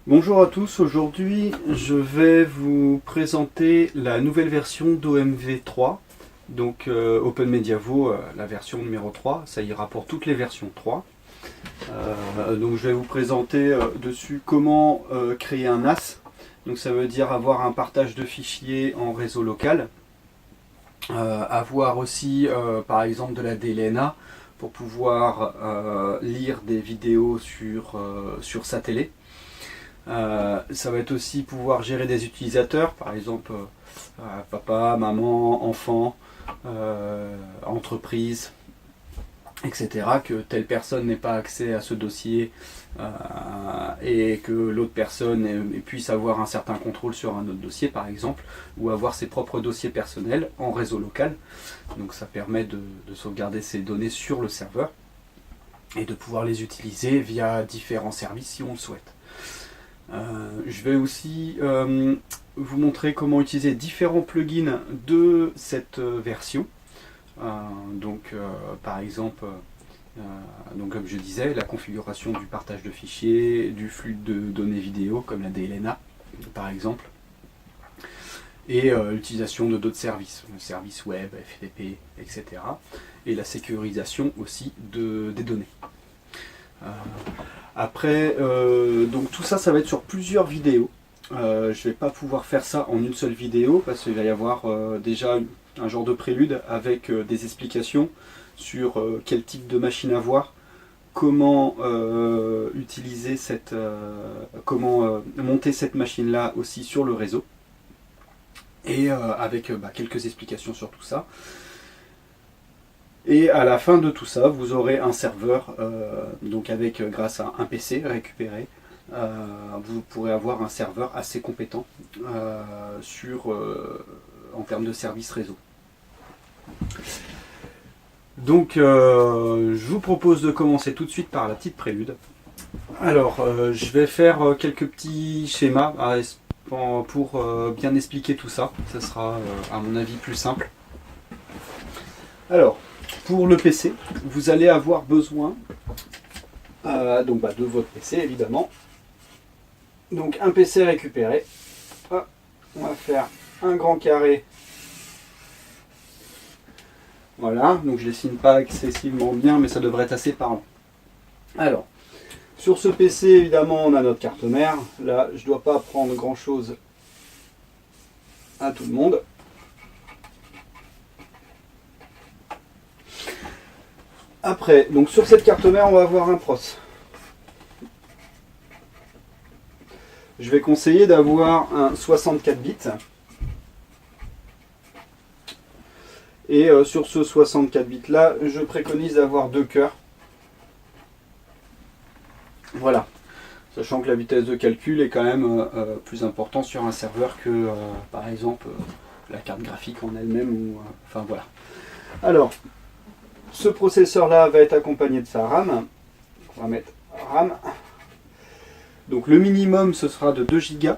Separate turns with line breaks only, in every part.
Bonjour à tous, aujourd'hui je vais vous présenter la nouvelle version d'OMV3, donc OpenMediavo, la version numéro 3, ça ira pour toutes les versions 3. Donc je vais vous présenter dessus comment créer un NAS, donc ça veut dire avoir un partage de fichiers en réseau local, avoir aussi par exemple de la DLNA pour pouvoir lire des vidéos sur sa télé. Ça va être aussi pouvoir gérer des utilisateurs, par exemple papa, maman, enfant, entreprise, etc. Que telle personne n'ait pas accès à ce dossier et que l'autre personne puisse avoir un certain contrôle sur un autre dossier, par exemple, ou avoir ses propres dossiers personnels en réseau local. Donc ça permet de sauvegarder ces données sur le serveur et de pouvoir les utiliser via différents services si on le souhaite. Je vais aussi vous montrer comment utiliser différents plugins de cette version. Par exemple, donc comme je disais, la configuration du partage de fichiers, du flux de données vidéo comme la DLNA par exemple, et l'utilisation de d'autres services, le service web, FTP, etc. Et la sécurisation aussi des données. Après, donc tout ça, ça va être sur plusieurs vidéos. Je ne vais pas pouvoir faire ça en une seule vidéo parce qu'il va y avoir déjà un genre de prélude avec des explications sur quel type de machine avoir, comment utiliser comment monter cette machine-là aussi sur le réseau, et avec quelques explications sur tout ça. Et à la fin de tout ça, vous aurez un serveur, donc grâce à un PC récupéré, vous pourrez avoir un serveur assez compétent en termes de service réseau. Donc je vous propose de commencer tout de suite par la petite prélude. Alors je vais faire quelques petits schémas pour bien expliquer tout ça. Ça sera à mon avis plus simple. Alors, pour le PC, vous allez avoir besoin de votre PC évidemment. Donc un PC récupéré. Hop, on va faire un grand carré. Voilà, donc je ne dessine pas excessivement bien, mais ça devrait être assez parlant. Alors, sur ce PC évidemment on a notre carte mère. Là je ne dois pas prendre grand chose à tout le monde. Après, donc sur cette carte mère, on va avoir un pros. Je vais conseiller d'avoir un 64 bits. Et sur ce 64 bits là, je préconise d'avoir 2 cœurs. Voilà. Sachant que la vitesse de calcul est quand même plus importante sur un serveur que par exemple la carte graphique en elle-même. Enfin voilà. Alors, ce processeur-là va être accompagné de sa RAM. On va mettre RAM. Donc le minimum, ce sera de 2 Go.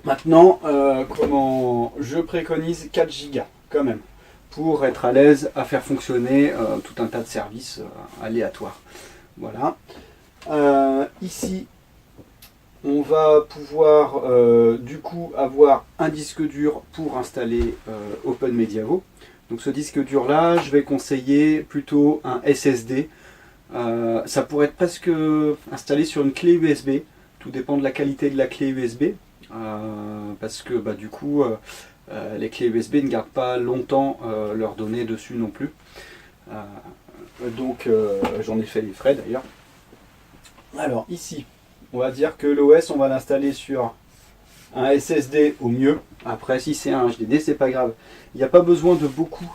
Maintenant, je préconise 4 Go quand même, pour être à l'aise à faire fonctionner tout un tas de services aléatoires. Voilà. Ici, on va pouvoir du coup avoir un disque dur pour installer OpenMediavo. Donc ce disque dur là, je vais conseiller plutôt un SSD. Ça pourrait être presque installé sur une clé USB. Tout dépend de la qualité de la clé USB. Parce que du coup, les clés USB ne gardent pas longtemps leurs données dessus non plus. Donc j'en ai fait les frais d'ailleurs. Alors ici, on va dire que l'OS, on va l'installer sur un SSD au mieux. Après, si c'est un HDD, c'est pas grave. Il n'y a pas besoin de beaucoup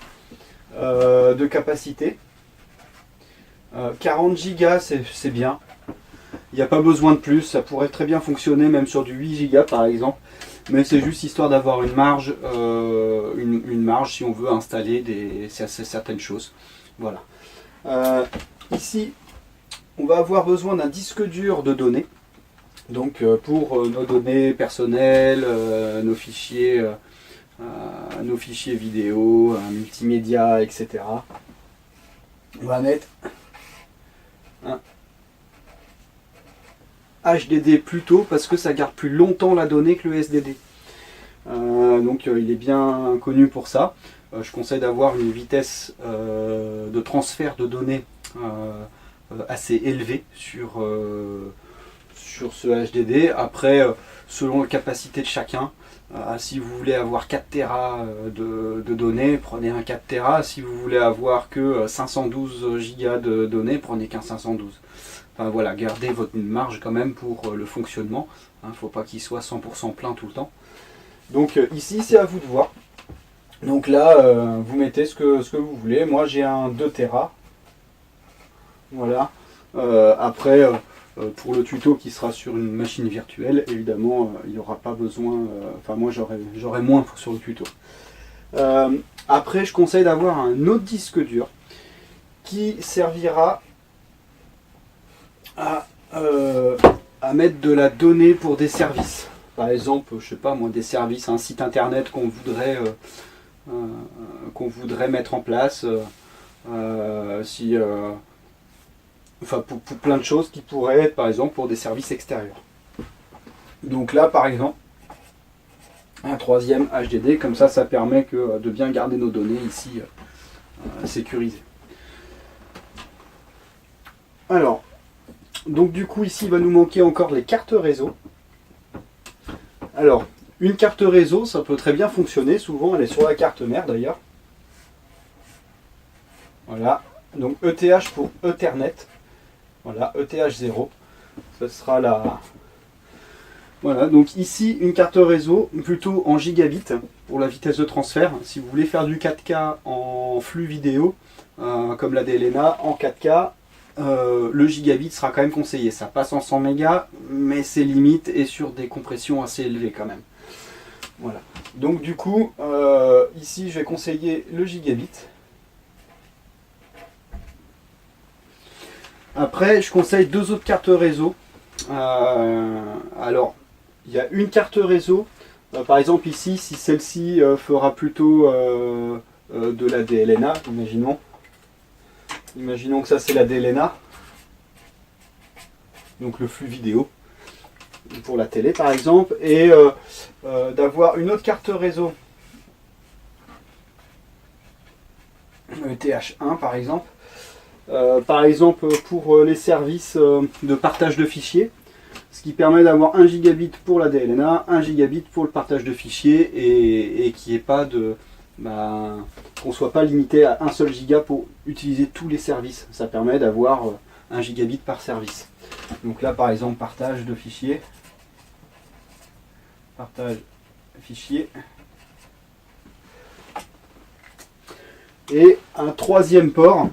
de capacité. 40 Go, c'est bien. Il n'y a pas besoin de plus. Ça pourrait très bien fonctionner même sur du 8 Go par exemple. mais c'est juste histoire d'avoir une marge, une marge si on veut installer certaines choses. Voilà. Ici, on va avoir besoin d'un disque dur de données. Donc pour nos données personnelles, nos fichiers vidéo, multimédia, etc. On va mettre un HDD plutôt parce que ça garde plus longtemps la donnée que le SDD. Donc il est bien connu pour ça. Je conseille d'avoir une vitesse de transfert de données assez élevée sur ce HDD. Après, selon la capacité de chacun, si vous voulez avoir 4 Tera de données, prenez un 4 Tera. Si vous voulez avoir que 512 Go de données, prenez qu'un 512. Enfin voilà, gardez votre marge quand même pour le fonctionnement. Il ne faut pas qu'il soit 100% plein tout le temps. Donc ici, c'est à vous de voir. Donc là, vous mettez ce que vous voulez. Moi, j'ai un 2 Tera. Voilà. Après, pour le tuto qui sera sur une machine virtuelle, évidemment, il n'y aura pas besoin... Enfin, moi, j'aurai moins sur le tuto. Après, je conseille d'avoir un autre disque dur qui servira à mettre de la donnée pour des services. Par exemple, je sais pas moi, des services, un site internet qu'on voudrait mettre en place. Enfin, pour plein de choses qui pourraient être, par exemple, pour des services extérieurs. Donc là, par exemple, un troisième HDD, comme ça permet de bien garder nos données ici sécurisées. Alors, donc du coup, ici, il va nous manquer encore les cartes réseau. Alors, une carte réseau, ça peut très bien fonctionner. Souvent, elle est sur la carte mère, d'ailleurs. Voilà. Donc, ETH pour Ethernet. Voilà, ETH 0. Ce sera la... Voilà, donc ici, une carte réseau, plutôt en gigabits, pour la vitesse de transfert. Si vous voulez faire du 4K en flux vidéo, comme la DLNA, en 4K, le gigabit sera quand même conseillé. Ça passe en 100 mégas, mais c'est limite et sur des compressions assez élevées quand même. Voilà. Donc du coup, ici je vais conseiller le gigabit. Après, je conseille deux autres cartes réseau. Alors, il y a une carte réseau. Par exemple ici, si celle-ci fera plutôt de la DLNA, imaginons que ça c'est la DLNA, donc le flux vidéo pour la télé par exemple, et d'avoir une autre carte réseau ETH1 par exemple. Pour les services de partage de fichiers, ce qui permet d'avoir 1 gigabit pour la DLNA, 1 gigabit pour le partage de fichiers et qu'il n'y ait pas de... qu'on ne soit pas limité à un seul giga pour utiliser tous les services. Ça permet d'avoir 1 gigabit par service. Donc là par exemple partage de fichiers. Et un troisième port.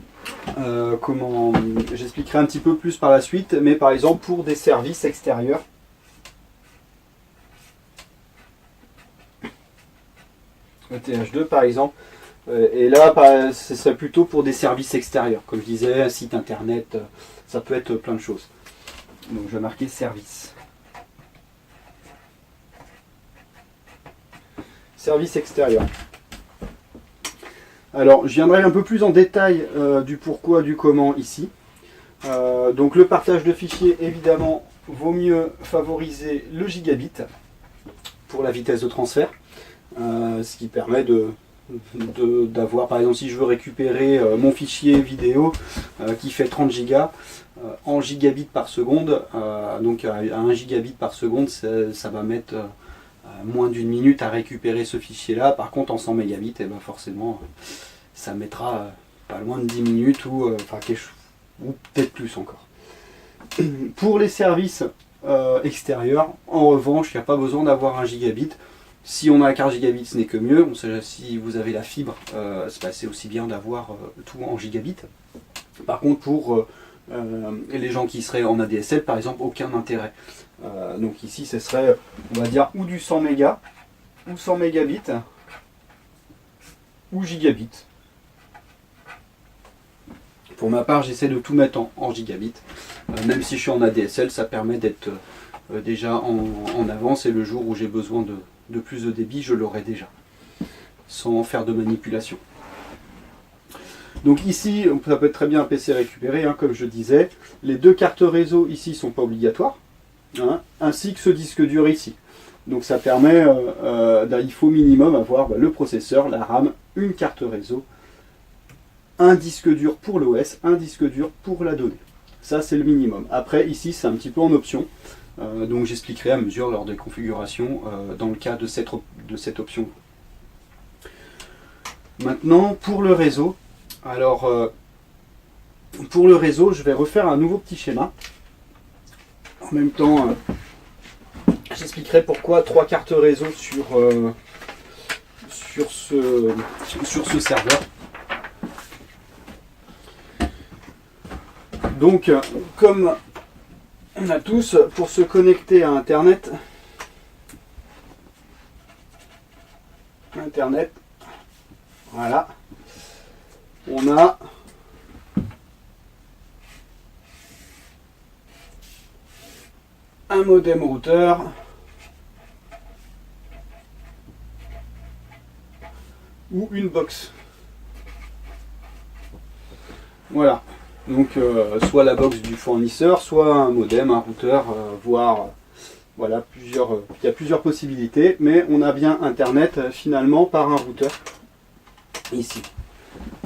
J'expliquerai un petit peu plus par la suite, mais par exemple pour des services extérieurs. ETH2 par exemple. Et là, ce serait plutôt pour des services extérieurs. Comme je disais, un site internet, ça peut être plein de choses. Donc je vais marquer service. Service extérieur. Alors, je viendrai un peu plus en détail du pourquoi, du comment ici. Donc le partage de fichiers, évidemment, vaut mieux favoriser le gigabit pour la vitesse de transfert. Ce qui permet d'avoir, par exemple, si je veux récupérer mon fichier vidéo qui fait 30 gigas en gigabits par seconde, donc à 1 gigabit par seconde, ça va mettre moins d'une minute à récupérer ce fichier là. Par contre en 100 mégabits, et ben forcément ça mettra pas loin de 10 minutes ou peut-être plus encore. Pour les services extérieurs, en revanche, il n'y a pas besoin d'avoir 1 gigabit. Si on a la carte gigabit, ce n'est que mieux. Si vous avez la fibre, c'est aussi bien d'avoir tout en gigabit. Par contre, pour Et les gens qui seraient en ADSL, par exemple, aucun intérêt. Donc ici, ce serait, on va dire, ou du 100 mégas, ou 100 mégabits, ou gigabits. Pour ma part, j'essaie de tout mettre en gigabits. Même si je suis en ADSL, ça permet d'être déjà en avance, et le jour où j'ai besoin de plus de débit, je l'aurai déjà, sans faire de manipulation. Donc ici, ça peut être très bien un PC récupéré, hein, comme je disais. Les 2 cartes réseau ici ne sont pas obligatoires, hein, ainsi que ce disque dur ici. Donc ça permet, il faut minimum avoir le processeur, la RAM, une carte réseau, un disque dur pour l'OS, un disque dur pour la donnée. Ça c'est le minimum. Après ici c'est un petit peu en option, donc j'expliquerai à mesure lors des configurations dans le cas de cette option. Maintenant pour le réseau, alors pour le réseau je vais refaire un nouveau petit schéma. En même temps j'expliquerai pourquoi 3 cartes réseau sur ce serveur. Donc, comme on a tous, pour se connecter à Internet, voilà, on a un modem routeur, ou une box. Voilà. Donc soit la box du fournisseur, soit un modem, un routeur, voire voilà, il y a plusieurs possibilités, mais on a bien Internet finalement par un routeur ici.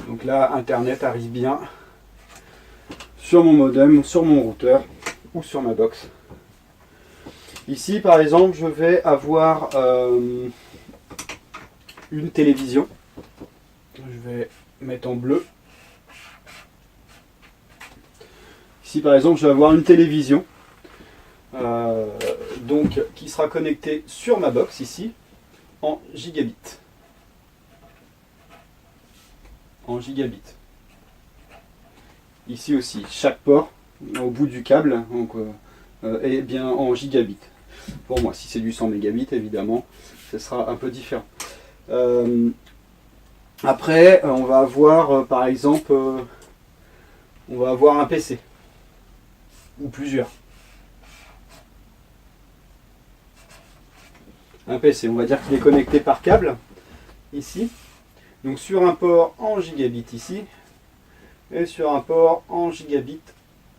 Donc là, Internet arrive bien sur mon modem, sur mon routeur ou sur ma box. Ici par exemple, je vais avoir une télévision. Je vais mettre en bleu. Ici par exemple je vais avoir une télévision donc, qui sera connectée sur ma box ici en gigabit. Ici aussi, chaque port au bout du câble donc, est bien en gigabit. Pour moi, si c'est du 100 mégabits évidemment, ce sera un peu différent. Après on va avoir par exemple on va avoir un PC. Ou plusieurs. Un PC, on va dire qu'il est connecté par câble, ici. Donc sur un port en gigabit ici, et sur un port en gigabit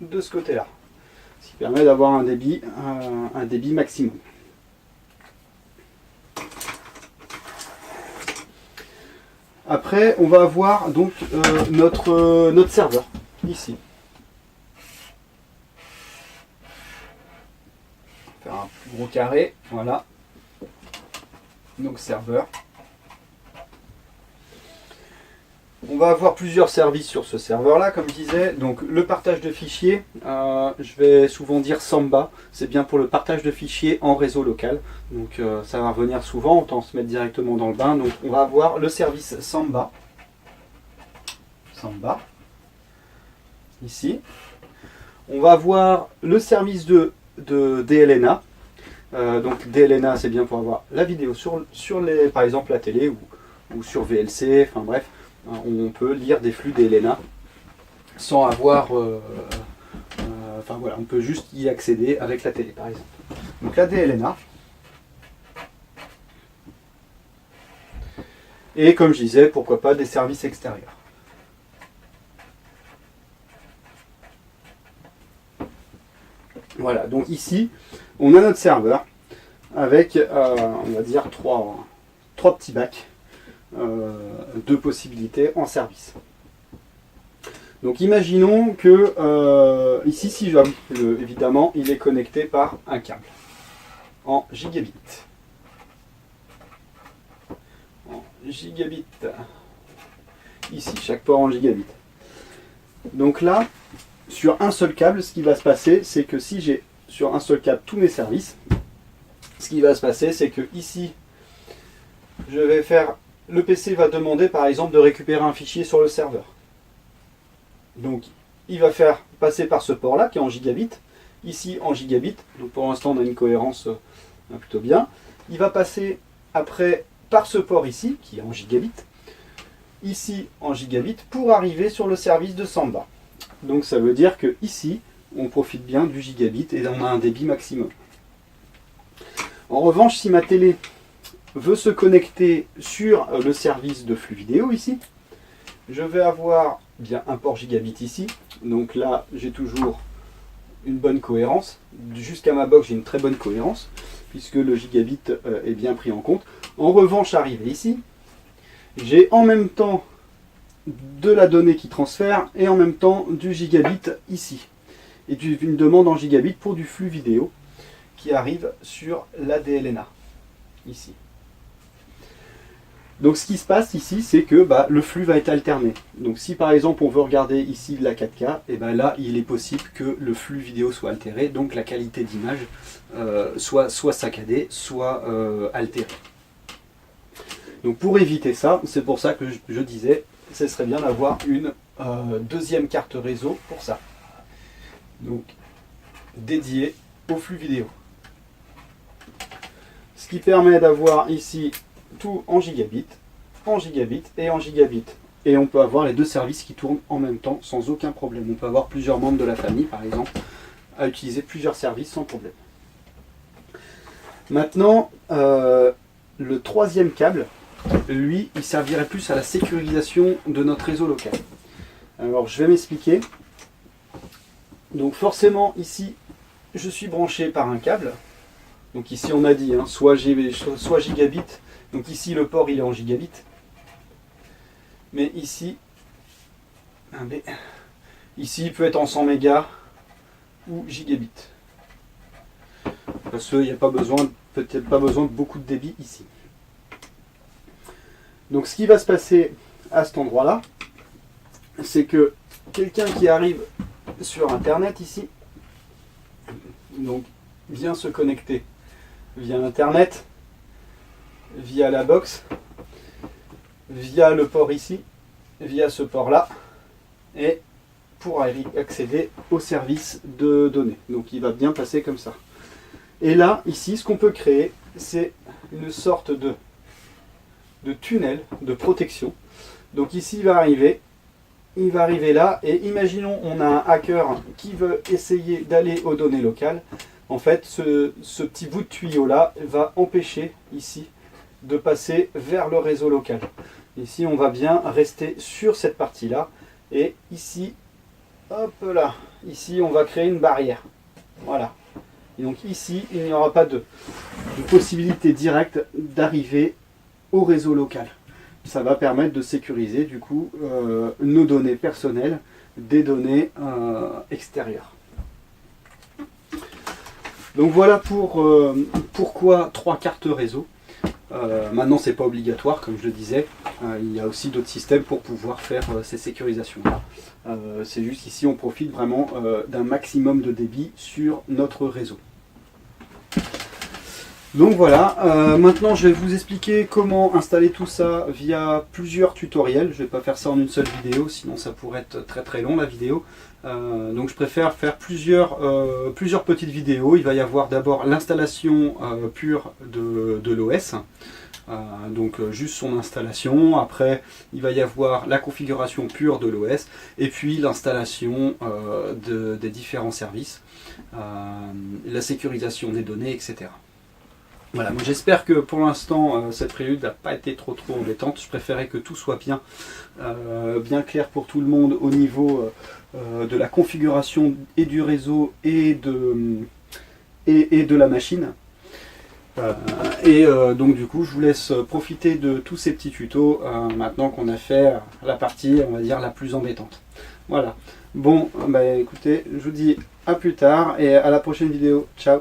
de ce côté-là. Ce qui permet d'avoir un débit maximum. Après, on va avoir donc notre serveur, ici. Faire un plus gros carré, voilà. Donc serveur. On va avoir plusieurs services sur ce serveur là, comme je disais. Donc le partage de fichiers, je vais souvent dire Samba, c'est bien pour le partage de fichiers en réseau local. Donc ça va revenir souvent, autant se mettre directement dans le bain. Donc on va avoir le service Samba. Ici. On va avoir le service de DLNA. Donc DLNA c'est bien pour avoir la vidéo sur les, par exemple la télé ou sur VLC, enfin bref, on peut lire des flux DLNA sans avoir, enfin voilà, on peut juste y accéder avec la télé par exemple. Donc la DLNA. Et comme je disais, pourquoi pas des services extérieurs. Voilà, donc ici, on a notre serveur avec, on va dire, trois petits bacs de possibilités en service. Donc imaginons que ici, si j'avoue, évidemment, il est connecté par un câble en gigabit. Ici, chaque port en gigabit. Donc là, sur un seul câble, ce qui va se passer, c'est que si j'ai sur un seul câble tous mes services, ce qui va se passer, c'est que ici, je vais faire, le PC va demander par exemple de récupérer un fichier sur le serveur. Donc il va faire passer par ce port-là qui est en gigabit, ici en gigabit, donc pour l'instant on a une cohérence plutôt bien. Il va passer après par ce port ici, qui est en gigabit, ici en gigabit, pour arriver sur le service de Samba. Donc ça veut dire que ici, on profite bien du gigabit et on a un débit maximum. En revanche, si ma télé veut se connecter sur le service de flux vidéo ici, je vais avoir bien un port gigabit ici. Donc là, j'ai toujours une bonne cohérence. Jusqu'à ma box, j'ai une très bonne cohérence, puisque le gigabit est bien pris en compte. En revanche, arrivé ici, j'ai en même temps de la donnée qui transfère et en même temps du gigabit ici. Et une demande en gigabit pour du flux vidéo qui arrive sur la DLNA, ici. Donc ce qui se passe ici, c'est que le flux va être alterné. Donc si par exemple on veut regarder ici de la 4K, et là il est possible que le flux vidéo soit altéré, donc la qualité d'image soit saccadée, soit altérée. Donc pour éviter ça, c'est pour ça que je disais, ce serait bien d'avoir une deuxième carte réseau pour ça. Donc dédiée au flux vidéo. Ce qui permet d'avoir ici tout en gigabit et en gigabit. Et on peut avoir les deux services qui tournent en même temps sans aucun problème. On peut avoir plusieurs membres de la famille, par exemple, à utiliser plusieurs services sans problème. Maintenant, le troisième câble, lui, il servirait plus à la sécurisation de notre réseau local. Alors, je vais m'expliquer. Donc forcément, ici, je suis branché par un câble. Donc ici, on a dit, soit gigabit. Donc ici, le port, il est en gigabit. Mais ici, ici, il peut être en 100 mégas ou gigabit. Parce qu'il n'y a peut-être pas besoin de beaucoup de débit ici. Donc ce qui va se passer à cet endroit-là, c'est que quelqu'un qui arrive sur Internet ici, donc vient se connecter via Internet, via la box, via le port ici, via ce port-là, et pour accéder au service de données. Donc il va bien passer comme ça. Et là, ici, ce qu'on peut créer, c'est une sorte de tunnel de protection. Donc ici, il va arriver là, et imaginons on a un hacker qui veut essayer d'aller aux données locales. En fait, ce petit bout de tuyau là va empêcher ici de passer vers le réseau local. Ici, on va bien rester sur cette partie là, et ici, hop là, ici on va créer une barrière. Voilà. Et donc ici, il n'y aura pas de possibilité directe d'arriver au réseau local. Ça va permettre de sécuriser du coup nos données personnelles des données extérieures. Donc voilà pour pourquoi 3 cartes réseau. Maintenant c'est pas obligatoire comme je le disais, il y a aussi d'autres systèmes pour pouvoir faire ces sécurisations là. C'est juste ici on profite vraiment d'un maximum de débit sur notre réseau. Donc voilà, maintenant je vais vous expliquer comment installer tout ça via plusieurs tutoriels. Je ne vais pas faire ça en une seule vidéo, sinon ça pourrait être très très long la vidéo. Donc je préfère faire plusieurs petites vidéos. Il va y avoir d'abord l'installation pure de l'OS. Donc juste son installation, après il va y avoir la configuration pure de l'OS et puis l'installation des différents services, la sécurisation des données, etc. Voilà, moi j'espère que pour l'instant cette prélude n'a pas été trop embêtante. Je préférais que tout soit bien clair pour tout le monde au niveau de la configuration et du réseau et de la machine. Donc du coup je vous laisse profiter de tous ces petits tutos maintenant qu'on a fait la partie, on va dire, la plus embêtante. Voilà, bon, écoutez, je vous dis à plus tard et à la prochaine vidéo. Ciao.